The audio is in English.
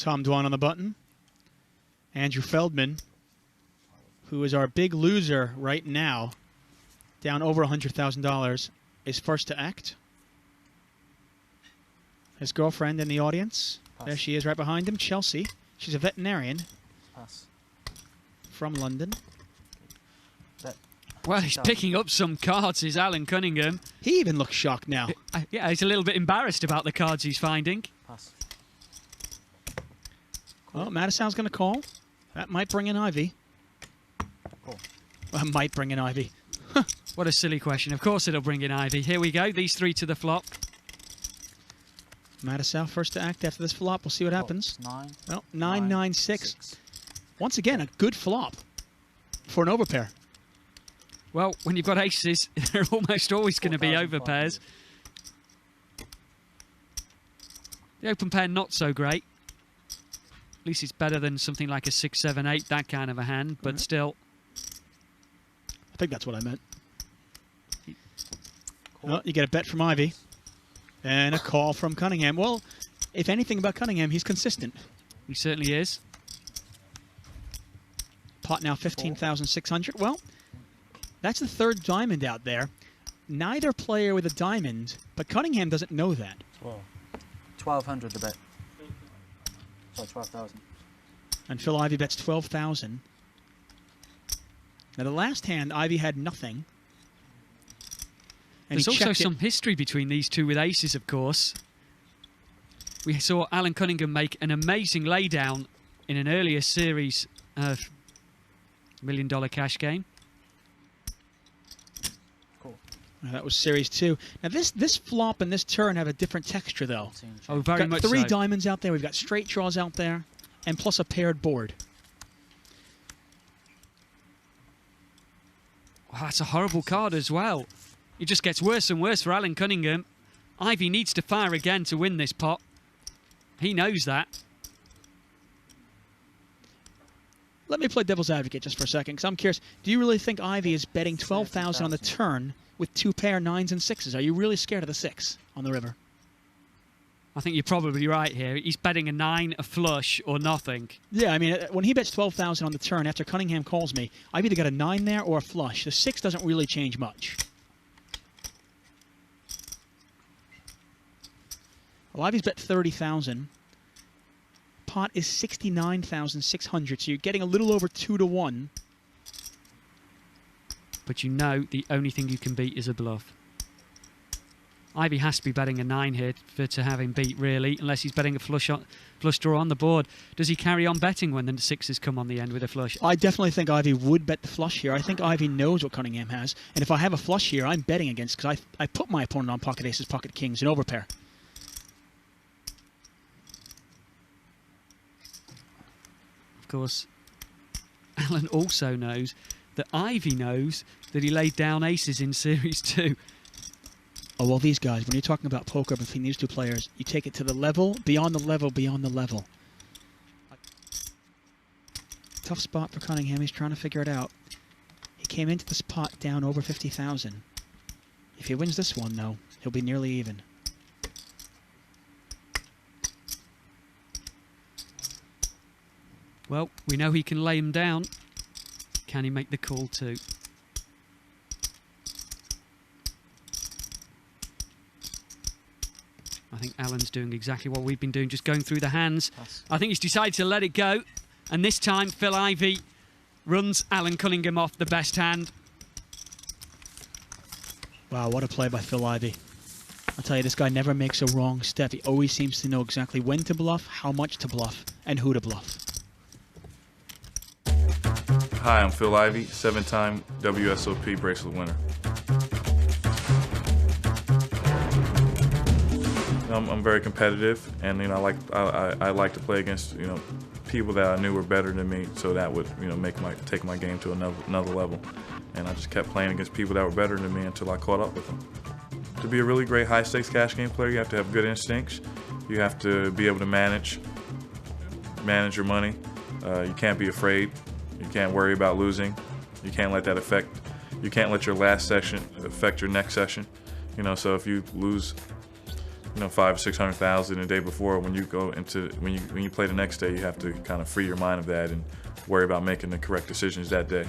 Tom Dwan on the button. Andrew Feldman, who is our big loser right now, down over $100,000, is first to act. His girlfriend in the audience. Pass. There she is right behind him, Chelsea. She's a veterinarian. Pass. From London. Well, he's picking up some cards, is Alan Cunningham. He even looks shocked now. Yeah, he's a little bit embarrassed about the cards he's finding. Pass. Well, Matusow's going to call. That might bring in Ivey. Cool. Well, might bring in Ivey. What a silly question. Of course it'll bring in Ivey. Here we go. These three to the flop. Matusow first to act after this flop. We'll see what happens. 9. Well, 9-9-6. Once again, a good flop for an overpair. Well, when you've got aces, they're almost always going to be overpairs. The open pair, not so great. At least it's better than something like a 6, 7, 8, that kind of a hand, but still. I think that's what I meant. Well, you get a bet from Ivey. And a call from Cunningham. Well, if anything about Cunningham, he's consistent. He certainly is. Pot now 15,600. Well, that's the third diamond out there. Neither player with a diamond, but Cunningham doesn't know that. 1,200 the bet. Sorry, 12,000. And Phil Ivey bets 12,000. Now the last hand, Ivey had nothing. And there's also some history between these two with aces, of course. We saw Alan Cunningham make an amazing laydown in an earlier series of $1 Million Cash Game. Cool. That was series 2. Now this flop and this turn have a different texture, though. Oh, very much so. 3 diamonds out there. We've got straight draws out there, and plus a paired board. Wow, that's a horrible card as well. It just gets worse and worse for Alan Cunningham. Ivey needs to fire again to win this pot. He knows that. Let me play devil's advocate just for a second, because I'm curious. Do you really think Ivey is betting 12,000 on the turn with 2 pair 9s and 6s? Are you really scared of the 6 on the river? I think you're probably right here. He's betting a 9, a flush, or nothing. Yeah, I mean, when he bets 12,000 on the turn after Cunningham calls me, I've either got a 9 there or a flush. The 6 doesn't really change much. Well, Ivey's bet 30,000. Pot is 69,600, so you're getting a little over 2 to 1. But you know the only thing you can beat is a bluff. Ivey has to be betting a 9 here to have him beat, really, unless he's betting a flush draw on the board. Does he carry on betting when the 6s come on the end with a flush? I definitely think Ivey would bet the flush here. I think Ivey knows what Cunningham has, and if I have a flush here, I'm betting against, because I put my opponent on pocket aces, pocket kings, and overpair. Of course, Alan also knows that Ivey knows that he laid down aces in Series 2. Oh, well, these guys, when you're talking about poker between these two players, you take it to the level, beyond the level, beyond the level. Tough spot for Cunningham. He's trying to figure it out. He came into this pot down over 50,000. If he wins this one, though, he'll be nearly even. Well, we know he can lay him down. Can he make the call too? I think Alan's doing exactly what we've been doing, just going through the hands. Pass. I think he's decided to let it go. And this time, Phil Ivey runs Alan Cunningham off the best hand. Wow, what a play by Phil Ivey. I'll tell you, this guy never makes a wrong step. He always seems to know exactly when to bluff, how much to bluff, and who to bluff. Hi, I'm Phil Ivey, 7-time WSOP bracelet winner. I'm very competitive, and I like to play against people that I knew were better than me, so that would take my game to another level. And I just kept playing against people that were better than me until I caught up with them. To be a really great high stakes cash game player, you have to have good instincts. You have to be able to manage your money. You can't be afraid. You can't worry about losing. You can't let that affect. You can't let your last session affect your next session. So if you lose you know, 500,000 or 600,000 the day before. When you go into when you play the next day, you have to kind of free your mind of that and worry about making the correct decisions that day.